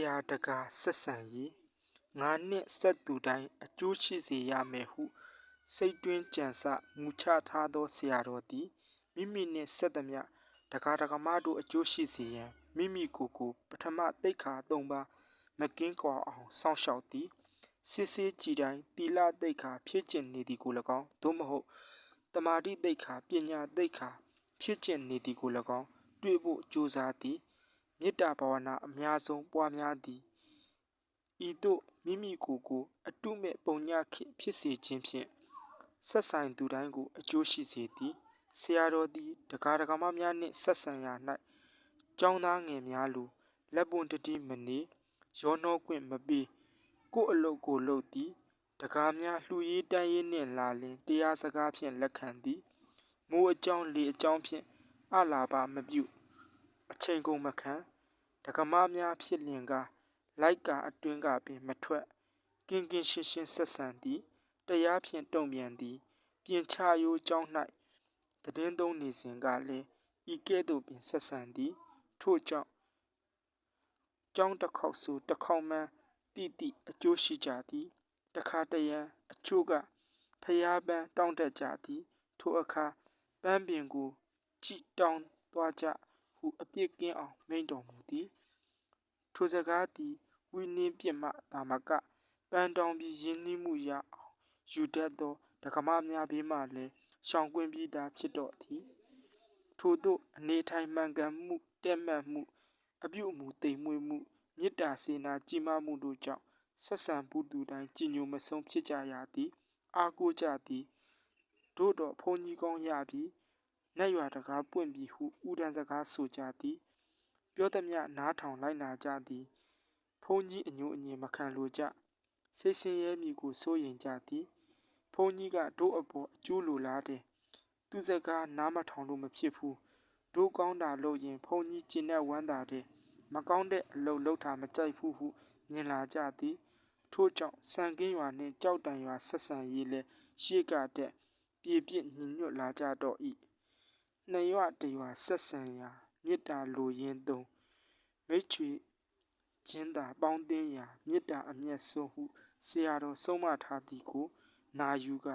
ရာတကာဆက်ဆံရေးငါနှင့်ဆက်သူတိုင်းအကျိုးရှိစေရမယ်ဟုစိတ်တွင်းကြံစမူချထားသောဆရာတော်သည်မိမိနှင့်ဆက်သမျှတကာတကမတို့အကျိုးရှိစေရန်မိမိကိုယ်ကိုပထမသိက္ခာ၃ပါးမကင်းကွာအောင်စောင့်ရှောက်သည်စစ်ဆေးကြည်တိုင်းသီလသိက္ခာဖြည့်ကျင့်နေသည်ကို၎င်းသို့မဟုတ်တမာတိသိက္ခာပညာသိက္ခာဖြည့်ကျင့်နေသည်ကို၎င်းတွေ့ဖို့ကြိုးစားသည်မေတ္တာဘာဝနာအများဆုံးပွားများသည်ဤသို့မိမိကိုယ်ကိုအတုမဲ့ပုံညခေဖြစ်စေခြင်းဖြင့်ဆက်ဆိုင်သူတိုင်းကိုအကျိုးရှိစေသည်ဆရာတော်သည်တကားတကမများနှင့်ဆက်ဆံရာ၌ကျောင်းသားငယ်များလိုလက်ပွန်းတတိမနေရောနှောခွင့်မပေးကိုယ်အလုပ်ကိုလုပ်သည်တကားများလှူရေးတန်းရေးနှင့်လာလင်တရားစကားဖြင့်လက်ခံသည်မိုးအကြောင်းလေအကြောင်းဖြင့်အလာပါမပြုအချိန်ကုန်မခံတကမများဖြစ်လျင်ကလိုက်ကာအတွင်းကပင်မထွက်ကင်းကင်းရှင်းရှင်းဆက်ဆံသည်တရားဖြင့်တုံ့ပြန်သည်ပြင်ချရိုးကျောင်း၌သတင်းသုံးနေစဉ်ကလည်းဤကဲ့သို့ပင်ဆက်ဆံသည်ထို့ကြောင့်ကျောင်းတစ်ခေါက်ဆိုတစ်ခေါက်မှန်းတိအကျိုးရှိကြသည်တခါတရံအချို့ကဖျားပန်းတောင်းတတ်ကြသည်ထိုအခါပန်းပင်ကိုကြည်တောင်းသွားကြဟုအပြစ်ကင်းအောင်မိန့်တော်မူသည်ထိုစကားသည်ဝိနည်းပြစ်မှသာမကပန်းတောင်းပြီးရင်းနှီးမှုရအောင်ယူတတ်သောတက္ကမများဘေးမှလည်းရှောင်ကွင်းပြီးသားဖြစ်တော့သည်ထို့သို့အနေထိုင်မှန်ကန်မှုတဲ့မှတ်မှုအပြုအမူတိမ်မွေ့မှုမေတ္တာစေနာကြီးမားမှုတို့ကြောင့်ဆက်ဆံဘူးသူတိုင်းကြည်ညိုမဆုံးဖြစ်ကြရသည်အားကိုးကြသည်တို့တော့ဘုန်းကြီးကောင်းရပြီနတ်ရွာတကားပွင့်ပြီဟုဥဒန်းစကားဆိုကြသည်ပြောသမျှနားထောင်လိုက်နာကြသည်ဘုန်းကြီးအညိုအညင်မခံလိုကြစိတ်ဆင်းရဲမည်ကိုစိုးရိမ်ကြသည်ဘုန်းကြီးကတို့အပေါ်အကျိုးလိုလားတယ်သူစကားနားမထောင်လို့မဖြစ်ဘူးတို့ကောင်းတာလို့ရင်ဘုန်းကြီးကျင့်တဲ့ဝမ်းသာတယ်မကောင်းတဲ့အလုပ်လုပ်တာမကြိုက်ဘူးဟုမြင်လာကြသည်ထို့ကြောင့်စံကင်းရွာနှင့်ကြောက်တန်ရွာဆက်ဆံရေးလဲရှေ့ကတဲ့ပြေပြစ်ညညွတ်လာကြတော့၏နှစ်ရွာတရွာဆက်ဆံရာမေတ္တာလိုရင်းသုံးမိတ်ချွေချင်းသာပေါင်းသင်းရာမေတ္တာအမျက်ဆုံးဟုဆရာတော်ဆုံးမထားသည်ကိုနာယူက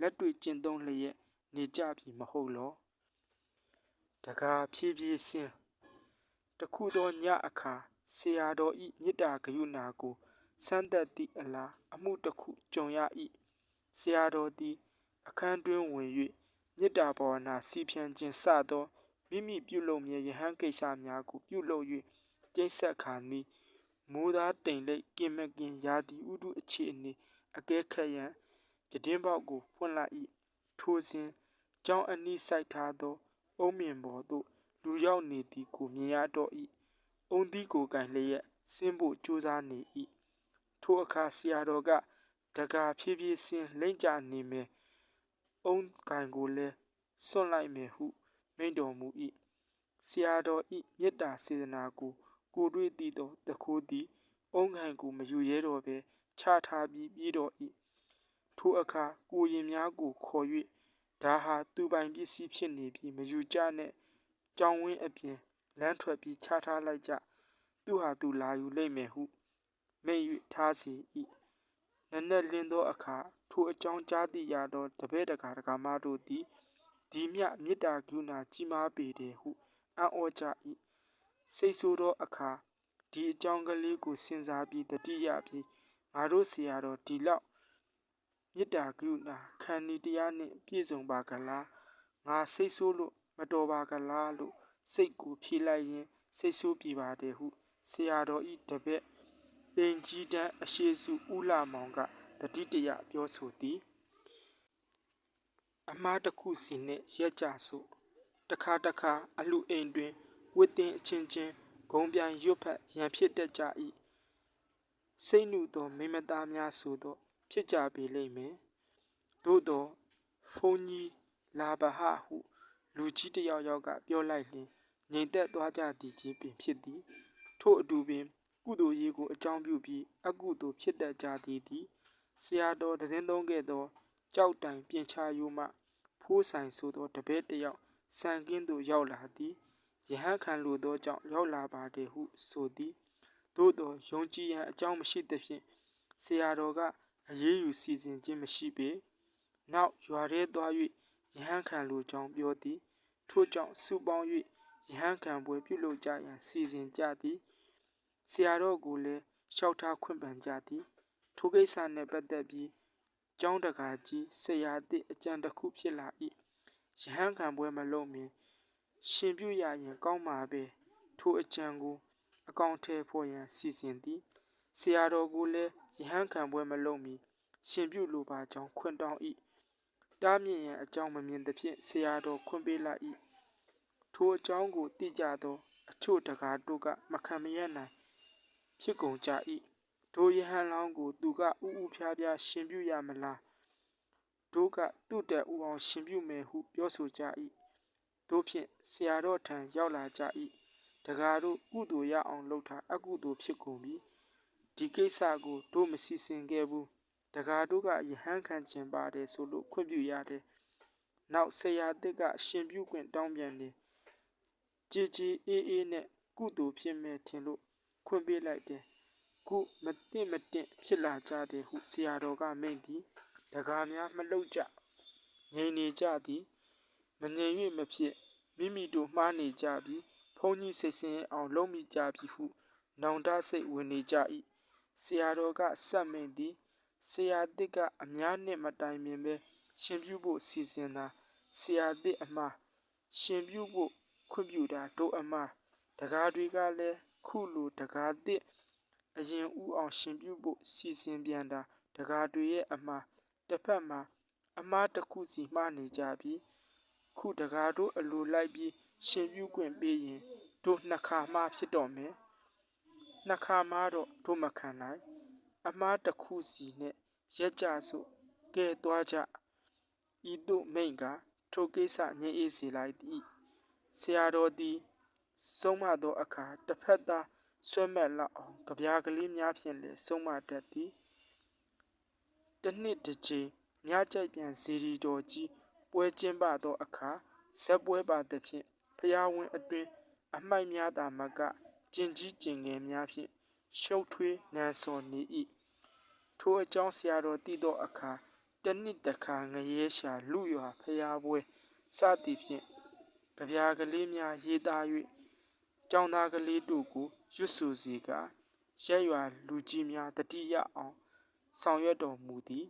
လက်တွေ့ကျင့်သုံးလျက်နေကြပြီမဟုတ်လောတကားဖြည်းဖြည်းစင်းတခုသောညအခါဆရာတော်ဤမေတ္တာဂရုဏာကိုစမ်းသပ်သည့်အလားအမှုတစ်ခုကြုံရ၏ဆရာတော်သည်အခန်းတွင်ဝင်၍မေတ္တာဘာဝနာစီဖြန်းခြင်းစသောမိမိပြုလုပ်မြဲယဟန်ကိစ္စများကိုပြုလုပ်၍ကျိတ်ဆက်ခါနီးမိုးသားတိမ်လိပ်ကင်မကင်ရာသီဥတုအခြေအနေအကဲခတ်ရန်ပြတင်းပေါက်ကိုဖွင့်လိုက်၏ထိုစဉ်ကျောင်းအနီးစိုက်ထားသောအုံးမြင်ပေါ်သို့လူရောက်နေသည်ကိုမြင်ရတော့၏အုံးသီးကိုကင်လျက်ဆင်းဖို့ကြိုးစားနေ၏ထိုအခါဆရာတော်ကတကားဖြည်းဖြည်းဆင်းလိမ့်ကြနေမယ်အုံးကင်ကိုလည်းစွန့်လိုက်မယ်ဟုမိန့်တော်မူ၏ဆရာတော်ဤမေတ္တာစေတနာကိုတွေ့သိသောတခိုးသည်အုံးကင်ကိုမယူရဲတော့ဘဲချထားပြီးပြေးတော့၏ထိုအခါကိုရင်များကိုခေါ်၍ဒါဟာသူပိုင်ပစ္စည်းဖြစ်နေပြီးမယူကြနဲ့ကြောင်ဝင်းအပြင်လမ်းထွက်ပြီးချထားလိုက်ကြသူဟာသူလာယူလိမ့်မယ်ဟုမိန့်၍ထားစေ၏နက်နက်လင်းသောအခါထိုအကြောင်းကြားသိရသောတပည့်တကာတကာမတို့သည်ဒီမြမေတ္တာကရုဏာကြီးမားပေတယ်ဟုအံ့ဩကြ၏စိတ်ဆိုးသောအခါဒီအကြောင်းကလေးကိုစဉ်းစားပြီးတတိယပြီးငါတို့ဆရာတော်ဒီလောက်မေတ္တာကရုဏာခံဒီတရားနှင့်ပြည့်စုံပါကလားငါစိတ်ဆိုးလို့မတော်ပါကလားလို့စိတ်ကိုဖြေလိုက်ရင်းစိတ်ဆိုးပြေပါတယ်ဟုဆရာတော်ဤတပည့်တင်ကြီးတန်းအရှိစုဦးလာမောင်ကတတိတရပြောဆိုသည်အမှားတစ်ခုစီနှင့်ရက်ကြစို့တခါအလူအိမ်တွင်ဝတ်တင်အချင်းချင်းဂုံပြိုင်ရွတ်ဖတ်ရန်ဖြစ်တတ်ကြ၏စိတ်နုသောမိမသားများဆိုတော့ဖြစ်ကြပေလိမ့်မယ်သို့တော့ဘုန်းကြီးလာပါဟဟုလူကြီးတယောက်ကပြောလိုက်လျင်ငြိမ်သက်သွားကြသည်ကြီးပင်ဖြစ်သည်ထို့အတူပင်ကုသိုလ်ရေးကိုအကြောင်းပြုပြီးအကုသိုလ်ဖြစ်တတ်ကြသည်ဆရာတော်သတင်းသုံးခဲ့သောကြောက်တိုင်ပြင်ချရိုးမှဖိုးဆိုင်ဆိုသောတပည့်တယောက်စံကင်းသို့ရောက်လာသည်ယဟန်ခံလိုသောကြောင့်ရောက်လာပါတယ်ဟုဆိုသည် သို့သောယုံကြည်ရန်အကြောင်းမရှိသဖြင့်ဆရာတော်ကအရေးယူစီစဉ်ခြင်းမရှိပေနောက်ရွာထဲသွား၍ယဟန်ခံလိုကြောင်းပြောသည်ထို့ကြောင့်စုပေါင်း၍ယဟန်ခံပွဲပြုလုပ်ကြရန်စီစဉ်ကြသည်ဆရာတော်ကိုလည်းလျှောက်ထားခွင့်ပန်ကြသည်ထိုကိစ္စနှင့်ပတ်သက်ပြီးကျောင်းတကာကြီးဆရာသည့်အကြံတစ်ခုဖြစ်လာ၏ယဟန်ခံပွဲမလုပ်မီရှင်ပြုရရင်ကောင်းမှာပဲထိုအကြံကိုအကောင့်ထဲဖော်ရန်စီစဉ်သည်ဆရာတော်ကိုလည်းယဟန်ခံပွဲမလုပ်မီရှင်ပြုလိုပါကြောင်းခွင့်တောင်း၏တားမြစ်ရန်အကြောင်းမမြင်သဖြင့်ဆရာတော်ခွင့်ပေးလိုက်၏ထိုအကြောင်းကိုသိကြသောအချို့တကားတို့ကမခံမရနိုင်ဖြစ်ကုန်ကြ၏ထိုယဟန်လောင်းကိုသူကဥဥဖျားဖျားရှင်ပြုရမလားတို့ကသူ့တက်ဥအောင်ရှင်ပြုမယ်ဟုပြောဆိုကြ၏တို့ဖြင့်ဆရာတော်ထံရောက်လာကြ၏တကားတို့ကုသိုလ်ရအောင်လုပ်တာအကုသိုလ်ဖြစ်ကုန်ပြီဒီကိစ္စကိုတို့မစီစဉ်ခဲ့ဘူးတကားတို့ကယဟန်ခံခြင်းပါတယ်ဆိုလို့ခွင့်ပြုရတယ်နောက်ဆရာသစ်ကရှင်ပြုခွင့်တောင်းပြန်တယ်ကြည်ကြည်အေးအေးနဲ့ကုသိုလ်ဖြစ်မယ်ထင်လို့ခွင့်ပေးလိုက်တယ်ခုမတင်ဖြစ်လာကြတယ်ဟုဆရာတော်ကမိန့်သည်တကားများမလှုပ်ကြငြိမ်နေကြသည်မငြိမ်၍မဖြစ်မိမိတို့မှားနေကြပြီဘုန်းကြီးစိတ်ဆင်းအောင်လုံးမိကြပြီဟုနောင်တစိတ်ဝင်နေကြ၏ဆရာတော်ကစက်မိန်သည်ဆရာသစ်ကအများနဲ့မတိုင်ပင်ပဲရှင်ပြုဖို့စီစဉ်တာဆရာသစ်အမှားရှင်ပြုဖို့ခွင့်ပြုတာတို့အမှားတကားတွေကလည်းခုလိုတကားသစ်အရင်ဥအောင်ရှင်ပြုဖို့စီစဉ်ပြန်တာတကားတွေရဲ့အမှားတစ်ဖက်မှာအမှားတစ်ခုစီမှားနေကြပြီခုတကားတို့အလိုလိုက်ပြီးရှင်ပြုခွင့်ပေးရင်တို့နှစ်ခါမှဖြစ်တော့မယ်နှစ်ခါမှတော့တို့မခံနိုင်အမှားတစ်ခုစီနဲ့ရက်ကြစို့ကဲသွားကြဤသို့မိန့်ကထိုကိစ္စငြိမ်းအေးစေလိုက်သည်ဆရာတော်သည်ဆုံးမသောအခါတစ်ဖက်သားဆွဲမက်လောက်အောင်ကြပြားကလေးများဖြင့်လည်းဆုံးမတတ်သည်တစ်နှစ်တစ်ကြိမ်မြကြိုက်ပြန်ဇီရီတော်ကြီးပွဲကျင်းပသောအခါဇက်ပွဲပါသဖြင့်ဖျားဝင်းအတွင်အမိုက်များသာမကကျင်ကြီးကျင်ငယ်များဖြင့်ရှုပ်ထွေးနန်းစော်နေ၏ထိုအကြောင်းဆရာတော်သိသောအခါတစ်နှစ်တစ်ခါငရဲရှာလူရွာဖျားပွဲစသည်ဖြင့်ကြပြားကလေးများရေးသား၍ကျောင်းသားကလေးတို့ကိုရွတ်ဆိုစေကရက်ရွာလူကြီးများတတိယအောင်ဆောင်ရွက်တော်မူသည်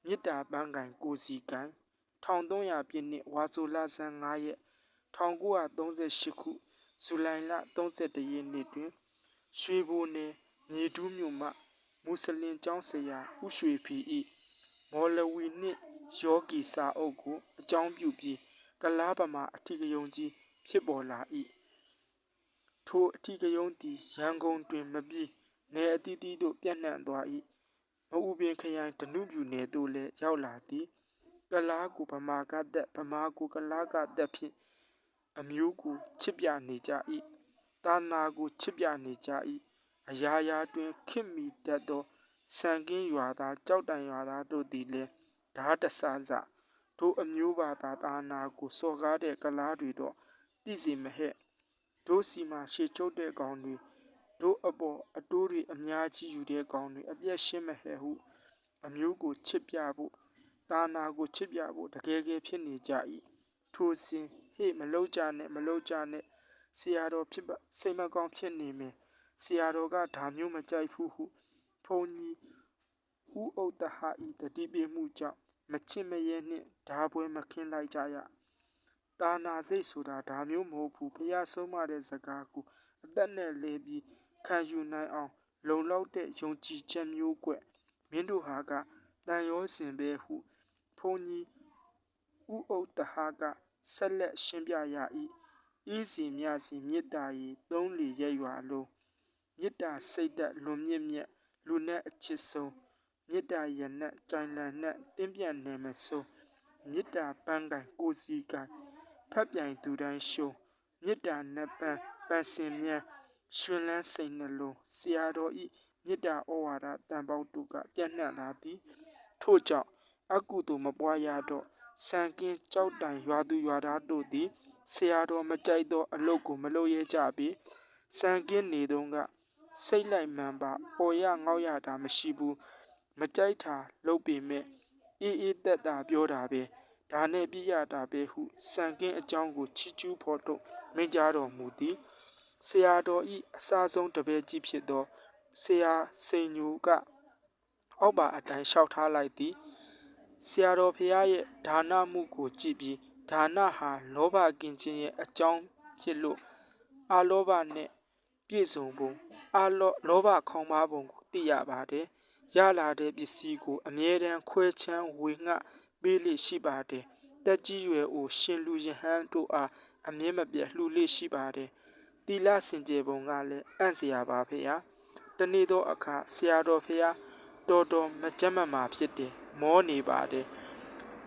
မေတ္တာပန်းကင်ကိုစီကင်1300ပြည့်နှစ်ဝါဆိုလဆန်း9ရက်1938ခုဇူလိုင်လ31ရက်နေ့တွင်ရွှေဘိုနယ်မြေတူးမြို့မှမွတ်စလင်ကျောင်းဆရာဦးရွှေဖီ၏မော်လဝီနှင့်ယောဂီစာအုပ်ကိုအကြောင်းပြုပြီးကလားပမာအထီးကယုံကြီးဖြစ်ပေါ်လာ၏ထိုအထီးကယုံသည်ရန်ကုန်တွင်မပြီးနယ်အသီးသီးသို့ပြန့်နှံ့သွား၏မအူပင်ခရိုင်ဓနုပြူနယ်သို့လည်းရောက်လာသည်ကလားကိုဗမာကသက်ဗမာကိုကလားကသက်ဖြင့်အမျိုးကိုချစ်ပြနေကြ၏သာနာကိုချစ်ပြနေကြ၏အရာရာတွင်ခင်မိတတ်သောစံကင်းရွာသားကြောက်တန်ရွာသားတို့သည်လည်းဓာတဆစတို့အမျိုးဘာသာသာနာကိုစော်ကားတဲ့ကလားတွေတော့သိစီမဟဲ့တို့စီမှာရှေချုပ်တဲ့ကောင်တွေတို့အပေါ်အတိုးတွေအများကြီးယူတဲ့ကောင်တွေအပြည့်ရှင်းမဟဲ့ဟုအမျိုးကိုချစ်ပြဖို့သာနာကိုချစ်ပြဖို့တကယ်ဖြစ်နေကြ၏ထိုစဉ်ဟေ့မလုံးကြနဲ့ဆရာတော်ဖြစ်စိတ်မကောင်းဖြစ်နေမယ်ဆရာတော်ကဒါမျိုးမကြိုက်ဘူးဟုဘုန်းကြီးဦးဥဒ္ဒဟဤတတိပိမှုကြောင့်မချစ်မရဲနှင့်ဓာပွဲမခင်းလိုက်ကြရတာနာစိတ်ဆိုတာဒါမျိုးမဟုတ်ဘူးဘုရားဆုံးမတဲ့စကားကိုအသက်နဲ့လဲပြီးခံယူနိုင်အောင်လုံလောက်တဲ့ယုံကြည်ချက်မျိုးကွမင်းတို့ဟာကတန်ရောစင်ပဲဟုဘုန်းကြီးဦးဥဒ္ဒဟကဆက်လက်ရှင်းပြရ၏ဤစီမြစီမေတ္တာရီသုံးလီရက်ရွာလုံးမေတ္တာစိတ်သက်လွန်မြင့်မြတ်လူနဲ့အချစ်ဆုံးမေတ္တာရနတ်ကြိုင်လန်နဲ့တင်းပြန့်နေမဆုံးမေတ္တာပန်းကင်ကိုစီကင်ဖက်ပြိုင်သူတိုင်းရှုံးမေတ္တာနဲ့ပန်းစင်မြန်ရွှင်လန်းစိတ်နှလုံးဆရာတော်ဤမေတ္တာဩဝါဒတန်ပေါင်းတို့ကပြန့်နှံ့လာသည်ထို့ကြောင့်အကုသို့မပွားရတော့စံကင်းကြောက်တိုင်ရွာသူရွာသားတို့သည်ဆရာတော်မကြိုက်သောအလုပ်ကိုမလုပ်ရဲကြပေစံကင်းနေသောက စိတ်လိုက်မှန်ပါအော်ရငေါက်ရတာမရှိဘူးမကြိုက်တာလုပ်ပေမဲ့အေးသက်သာပြောတာပဲဒါနဲ့ပြရတာပဲဟုစံကင်းအကြောင်းကိုချီးကျူးဖော်ထုတ်မိန့်ကြားတော်မူသည်ဆရာတော်ဤအစားဆုံးတပည့်ကြီးဖြစ်သောဆရာစိန်ညိုကအောက်ပါအတိုင်းလျှောက်ထားလိုက်သည်ဆရာတော်ဖရာရဲ့ဒါနမှုကိုကြည့်ပြီးဒါနဟာလောဘကင်းခြင်းရဲ့အကြောင်းဖြစ်လို့အာလောဘနဲ့ပြည့်စုံပုံလောဘခေါင်းပါပုံကိုသိရပါတယ်ရလာတဲ့ပစ္စည်းကိုအမြဲတမ်းခွဲချမ်းဝေငှပေးလိရှိပါတယ်တက်ကြီးရွယ်အိုရှင်လူယဟန်တို့အားအမြဲမပြတ်လှူလိရှိပါတယ်သီလစင်ကြယ်ပုံကလည်းအံ့စရာပါဖေဟာတနေ့သောအခါဆရာတော်ဖေဟာတော်မကြမ်းမမာဖြစ်တယ်မောနေပါတယ်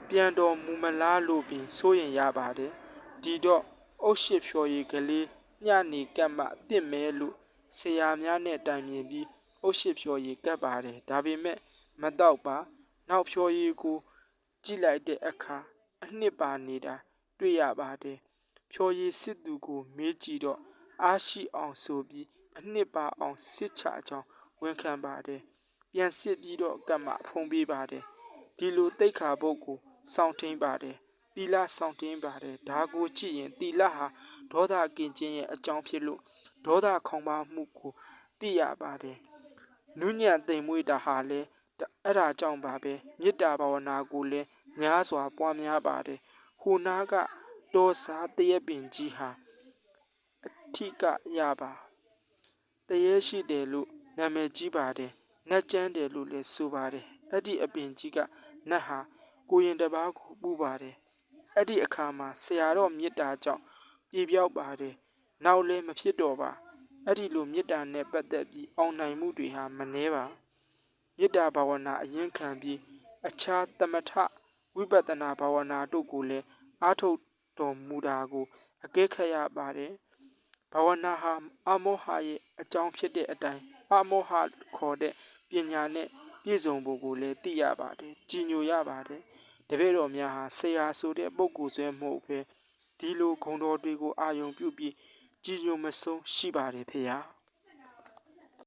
ပြန်တော်မူမလားလို့ပင်စိုးရင်ရပါတယ်ဒီတော့အုတ်ရှိဖြော်ရည်ကလေးညနေကပ်မှတင့်မဲလို့ဆရာများနဲ့တိုင်ပင်ပြီးအုတ်ရှိဖြော်ရည်ကပ်ပါတယ်ဒါပေမဲ့မတော့ပါနောက်ဖြော်ရည်ကိုကြည့်လိုက်တဲ့အခါအနှစ်ပါနေတာတွေ့ရပါတယ်ဖြော်ရည်စစ်သူကိုမေးကြည့်တော့အားရှိအောင်ဆိုပြီးအနှစ်ပါအောင်စစ်ချကြောင်းဝန်ခံပါတယ်ပြန်စစ်ပြီးတော့ကပ်မှဖုံးပေးပါတယ်ဒီလိုတိတ်ခါပုတ်ကိုစောင့်ထိန်ပါတယ်သီလစောင့်ထိန်ပါတယ်ဒါကိုကြည့်ရင်သီလဟာဒေါသကင်းခြင်းရဲ့အကြောင်းဖြစ်လို့ဒေါသခေါင်းပါမှုကိုသိရပါတယ်နုညံ့သိမ်မွေ့တာဟာလည်းအဲ့ဒါကြောင့်ပါပဲမေတ္တာဘာဝနာကိုလည်းများစွာပွားများပါတယ်ဟိုနာကတောစားတရက်ပင်ကြီးဟာအထီကရပါတရေရှိတယ်လို့နာမည်ကြီးပါတယ်နတ်ကျန်းတယ်လို့လည်းဆိုပါတယ်အဲ့ဒီအပင်ကြီးကနတ်ဟာကိုရင်တစ်ပါးကိုပူပါတယ်အဲ့ဒီအခါမှာဆရာတော်မေတ္တာကြောင့်ပြေပြောက်ပါတယ်နောက်လည်းမဖြစ်တော့ပါအဲ့ဒီလိုမေတ္တာနဲ့ပတ်သက်ပြီးအောင်နိုင်မှုတွေဟာမနှဲပါမေတ္တာဘာဝနာအရင်ခံပြီးအခြားသမထဝိပဿနာဘာဝနာတို့ကိုလည်းအားထုတ်တော်မူတာကိုအကဲခတ်ရပါတယ်ဘာဝနာဟာအမောဟရဲ့အကြောင်းဖြစ်တဲ့အတိုင်းအမောဟခေါ်တဲ့ပညာနဲ့ပြည့်စုံဖို့ကိုလည်းသိရပါတယ်ကြည်ညိုရပါတယ်တပည့်တော်များဟာဆရာဆိုတဲ့ပုဂ္ဂိုလ်ဆွဲမဟုတ်ပဲဒီလိုဂုဏ်တော်တွေကိုအာယုံပြုပြီးကြည်ညိုမဆုံးရှိပါတယ်ဖေဟာ